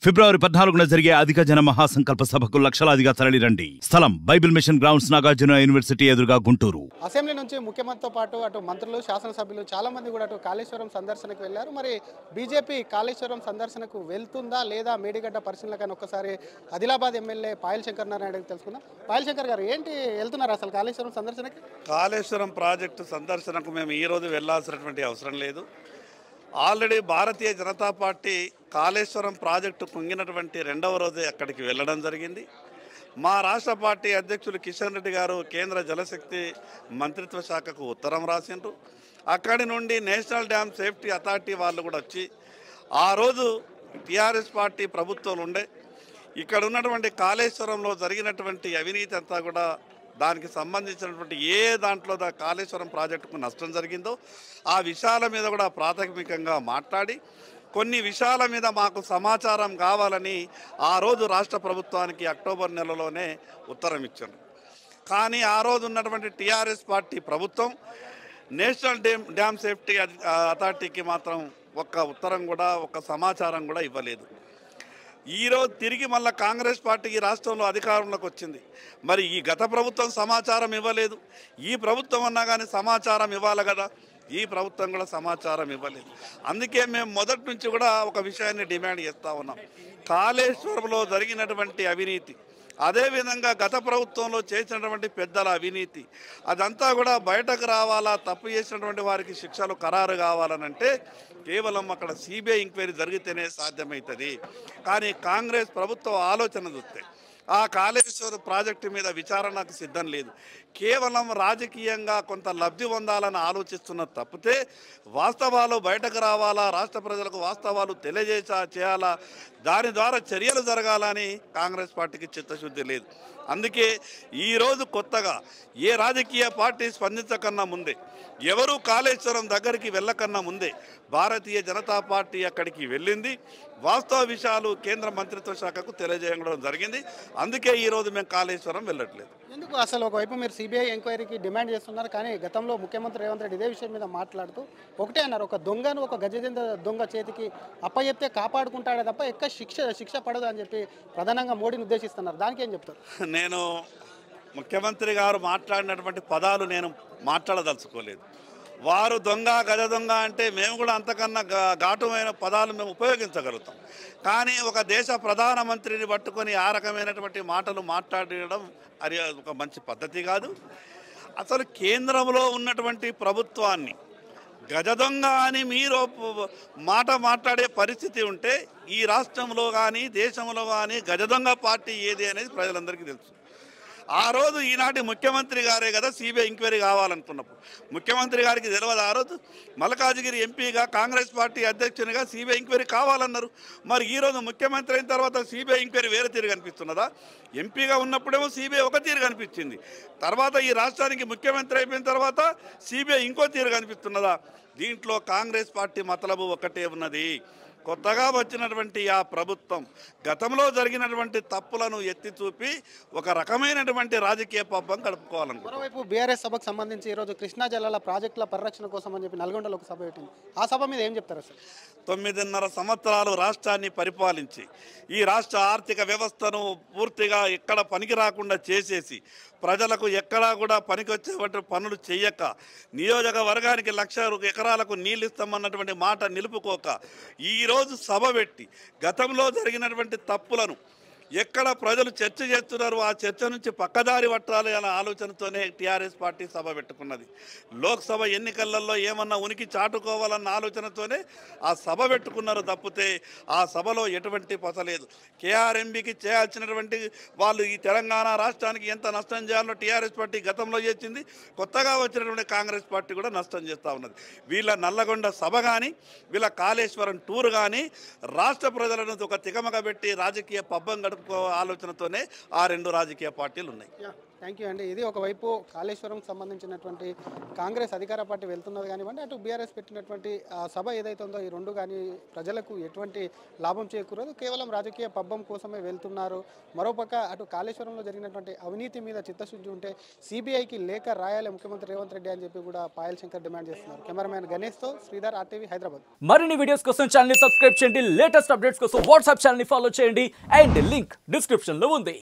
ఫిబ్రవరి 14న జరిగే అధిక జన మహాసంకల్ప సభకు లక్షలాదిగా తరలిరండి. స్థలం Bible mission grounds, Nagarjuna university ఎదురుగా, గుంటూరు. అసెంబ్లీ నుంచి ముఖ్యమంత్రితో పాటు అటు మంత్రులు, శాసనసభ్యులు చాలా మంది కూడా అటు కాళేశ్వరం సందర్శనకు వెళ్లారు. మరి బీజేపీ కాళేశ్వరం సందర్శనకు వెళ్తుందా లేదా మేడిగడ్డ పరిశీలనకని ఒక్కసారి ఆదిలాబాద్ ఎమ్మెల్యే పాయల్ శంకర్ నారాయణ తెలుసుకుందాం. పాయల్ శంకర్ గారు, ఏంటి వెళ్తున్నారు అసలు కాళేశ్వరం సందర్శనకి? కాళేశ్వరం ప్రాజెక్టు సందర్శనకు మేము ఈరోజు వెళ్లాల్సినటువంటి అవసరం లేదు. Already Bharatiya Janata party Kaleshwaram project కుంగినటువంటి రెండవ రోజే అక్కడికి వెళ్ళడం జరిగింది. మా రాష్ట్ర పార్టీ అధ్యక్షులు కిషన్ రెడ్డి గారు కేంద్ర జలశక్తి మంత్రిత్వ శాఖకు ఉత్తరం రాసిండ్రు. అక్కడి నుండి నేషనల్ డ్యామ్ సేఫ్టీ అథారిటీ వాళ్ళు కూడా వచ్చి ఆ రోజు టీఆర్ఎస్ పార్టీ ప్రభుత్వంలో ఉండే ఇక్కడ ఉన్నటువంటి కాళేశ్వరంలో జరిగినటువంటి అవినీతి అంతా కూడా దానికి సంబంధించినటువంటి ఏ దాంట్లో కాళేశ్వరం ప్రాజెక్టుకు నష్టం జరిగిందో ఆ విషయాల మీద కూడా ప్రాథమికంగా మాట్లాడి కొన్ని విషయాల మీద మాకు సమాచారం కావాలని ఆ రోజు రాష్ట్ర ప్రభుత్వానికి అక్టోబర్ నెలలోనే ఉత్తరం ఇచ్చారు. కానీ ఆ రోజు ఉన్నటువంటి టీఆర్ఎస్ పార్టీ ప్రభుత్వం నేషనల్ డ్యామ్ సేఫ్టీ అథారిటీకి మాత్రం ఒక్క ఉత్తరం కూడా ఒక్క సమాచారం కూడా ఇవ్వలేదు. ఈరోజు తిరిగి మళ్ళీ కాంగ్రెస్ పార్టీకి రాష్ట్రంలో అధికారంలోకి వచ్చింది. మరి ఈ గత ప్రభుత్వం సమాచారం ఇవ్వలేదు, ఈ ప్రభుత్వం అన్నా కానీ సమాచారం ఇవ్వాలి కదా. ఈ ప్రభుత్వం కూడా సమాచారం ఇవ్వలేదు. అందుకే మేము మొదటి నుంచి కూడా ఒక విషయాన్ని డిమాండ్ చేస్తూ ఉన్నాం. కాళేశ్వరంలో జరిగినటువంటి అవినీతి, అదేవిధంగా గత ప్రభుత్వంలో చేసినటువంటి పెద్దల అవినీతి అదంతా కూడా బయటకు రావాలా, తప్పు చేసినటువంటి వారికి శిక్షలు ఖరారు కావాలనంటే కేవలం అక్కడ సిబిఐ ఎంక్వైరీ జరిగితేనే సాధ్యమవుతుంది. కానీ కాంగ్రెస్ ప్రభుత్వం ఆలోచన చూస్తే ఆ కాళేశ్వరం ప్రాజెక్టు మీద విచారణకు సిద్ధం లేదు. కేవలం రాజకీయంగా కొంత లబ్ధి పొందాలని ఆలోచిస్తున్న తప్పితే వాస్తవాలు బయటకు రావాలా, రాష్ట్ర ప్రజలకు వాస్తవాలు చేయాలా, దాని ద్వారా చర్యలు జరగాలని కాంగ్రెస్ పార్టీకి చిత్తశుద్ధి లేదు. అందుకే ఈరోజు కొత్తగా ఏ రాజకీయ పార్టీ స్పందించకన్నా ముందే, ఎవరు కాళేశ్వరం దగ్గరికి వెళ్ళకన్నా ముందే భారతీయ జనతా పార్టీ అక్కడికి వెళ్ళింది. వాస్తవ విషయాలు కేంద్ర మంత్రిత్వ శాఖకు తెలియజేయడం జరిగింది. అందుకే ఈరోజు మేము కాళేశ్వరం వెళ్ళట్లేదు. ఎందుకు అసలు ఒకవైపు మీరు సిబిఐ ఎంక్వైరీకి డిమాండ్ చేస్తున్నారు, కానీ గతంలో ముఖ్యమంత్రి రేవంత్ రెడ్డి ఇదే విషయం మీద మాట్లాడుతూ ఒకటే అన్నారు, ఒక దొంగను ఒక గజేంద్ర దొంగ చేతికి అప్పచెప్తే కాపాడుకుంటాడే తప్ప ఎక్క శిక్ష పడదు అని చెప్పి ప్రధానంగా మోడీని ఉద్దేశిస్తున్నారు. దానికి ఏం చెప్తారు? నేను ముఖ్యమంత్రి గారు మాట్లాడినటువంటి పదాలు నేను మాట్లాడదలుచుకోలేదు. వారు దొంగ, గజ దొంగ అంటే మేము కూడా అంతకన్నా ఘాటుమైన పదాలు మేము ఉపయోగించగలుగుతాం. కానీ ఒక దేశ ప్రధానమంత్రిని పట్టుకొని ఆ రకమైనటువంటి మాటలు మాట్లాడడం అది ఒక మంచి పద్ధతి కాదు. అసలు కేంద్రంలో ఉన్నటువంటి ప్రభుత్వాన్ని గజ దొంగ అని మీరు మాట మాట్లాడే పరిస్థితి ఉంటే ఈ రాష్ట్రంలో కానీ దేశంలో కానీ గజ దొంగ పార్టీ ఏది అనేది ప్రజలందరికీ తెలుసు. ఆ రోజు ఈనాటి ముఖ్యమంత్రి గారే కదా సిబిఐ ఎంక్వైరీ కావాలనుకున్నప్పుడు ముఖ్యమంత్రి గారికి తెలియదు. ఆ రోజు మల్కాజిగిరి ఎంపీగా కాంగ్రెస్ పార్టీ అధ్యక్షునిగా సిబిఐ ఎంక్వైరీ కావాలన్నారు. మరి ఈరోజు ముఖ్యమంత్రి అయిన తర్వాత సిబిఐ ఎంక్వైరీ వేరే తీరు కనిపిస్తున్నదా? ఎంపీగా ఉన్నప్పుడేమో సిబిఐ ఒక తీరు కనిపించింది, తర్వాత ఈ రాష్ట్రానికి ముఖ్యమంత్రి అయిపోయిన తర్వాత సిబిఐ ఇంకో తీరు కనిపిస్తున్నదా? దీంట్లో కాంగ్రెస్ పార్టీ మతలబు ఒకటే ఉన్నది. కొత్తగా వచ్చినటువంటి ఆ ప్రభుత్వం గతంలో జరిగినటువంటి తప్పులను ఎత్తి చూపి ఒక రకమైనటువంటి రాజకీయ పబ్బం గడుపుకోవాలనుకుంటున్నారు. మరోవైపు బీఆర్ఎస్ సభకు సంబంధించి ఈరోజు కృష్ణా జలాల ప్రాజెక్టుల పరిరక్షణ కోసం అని చెప్పి నల్గొండలో ఒక సభ పెట్టింది. ఆ సభ మీద ఏం చెప్తారు అసలు? 9.5 సంవత్సరాలు రాష్ట్రాన్ని పరిపాలించి ఈ రాష్ట్ర ఆర్థిక వ్యవస్థను పూర్తిగా ఎక్కడ పనికి రాకుండా చేసేసి ప్రజలకు ఎక్కడా కూడా పనికొచ్చేటువంటి పనులు చేయక నియోజకవర్గానికి 1,00,000 ఎకరాలకు నీళ్ళు ఇస్తామన్నటువంటి మాట నిలుపుకోక ఈరోజు సభ పెట్టి గతంలో జరిగినటువంటి తప్పులను ఎక్కడ ప్రజలు చర్చ చేస్తున్నారు ఆ చర్చ నుంచి పక్కదారి పట్టాలి అనే ఆలోచనతోనే టీఆర్ఎస్ పార్టీ సభ పెట్టుకున్నది. లోక్సభ ఎన్నికలలో ఏమన్నా ఉనికి చాటుకోవాలన్న ఆలోచనతోనే ఆ సభ పెట్టుకున్నారు తప్పితే ఆ సభలో ఎటువంటి పొసలేదు. కేఆర్ఎంబీకి చేయాల్సినటువంటి వాళ్ళు ఈ తెలంగాణ రాష్ట్రానికి ఎంత నష్టం చేయాలో టీఆర్ఎస్ పార్టీ గతంలో చేసింది, కొత్తగా వచ్చినటువంటి కాంగ్రెస్ పార్టీ కూడా నష్టం చేస్తూ ఉన్నది. వీళ్ళ నల్లగొండ సభ కానీ వీళ్ళ కాళేశ్వరం టూర్ కానీ రాష్ట్ర ప్రజలను ఒక తికమక పెట్టి రాజకీయ పబ్బం గడుపు ఆలోచనతోనే ఆ రెండు రాజకీయ పార్టీలు ఉన్నాయి. థ్యాంక్ యూ అండి. ఇది ఒకవైపు కాళేశ్వరం సంబంధించినటువంటి కాంగ్రెస్ అధికార పార్టీ వెళ్తున్నది కానివ్వండి, అటు బీఆర్ఎస్ పెట్టినటువంటి సభ ఏదైతే ఉందో ఈ రెండు కానీ ప్రజలకు ఎటువంటి లాభం చేకూరదు, కేవలం రాజకీయ పబ్బం కోసమే వెళ్తున్నారు. మరోపక్క అటు కాళేశ్వరంలో జరిగినటువంటి అవినీతి మీద చిత్తశుద్ధి ఉంటే సిబిఐకి లేఖ రాయాలి ముఖ్యమంత్రి రేవంత్ రెడ్డి అని చెప్పి కూడా పాయల్ శంకర్ డిమాండ్ చేస్తున్నారు. కెమెరామ్యాన్ గణేష్తో శ్రీధర్, RTV హైదరాబాద్. మరిన్ని వీడియోస్ కోసం ఛానల్ ని సబ్స్క్రైబ్ చేయండి, లేటెస్ట్ అప్డేట్స్ కోసం వాట్సాప్ ఛానల్ ని ఫాలో చేయండి అండ్ లింక్ డిస్క్రిప్షన్ లో ఉంది.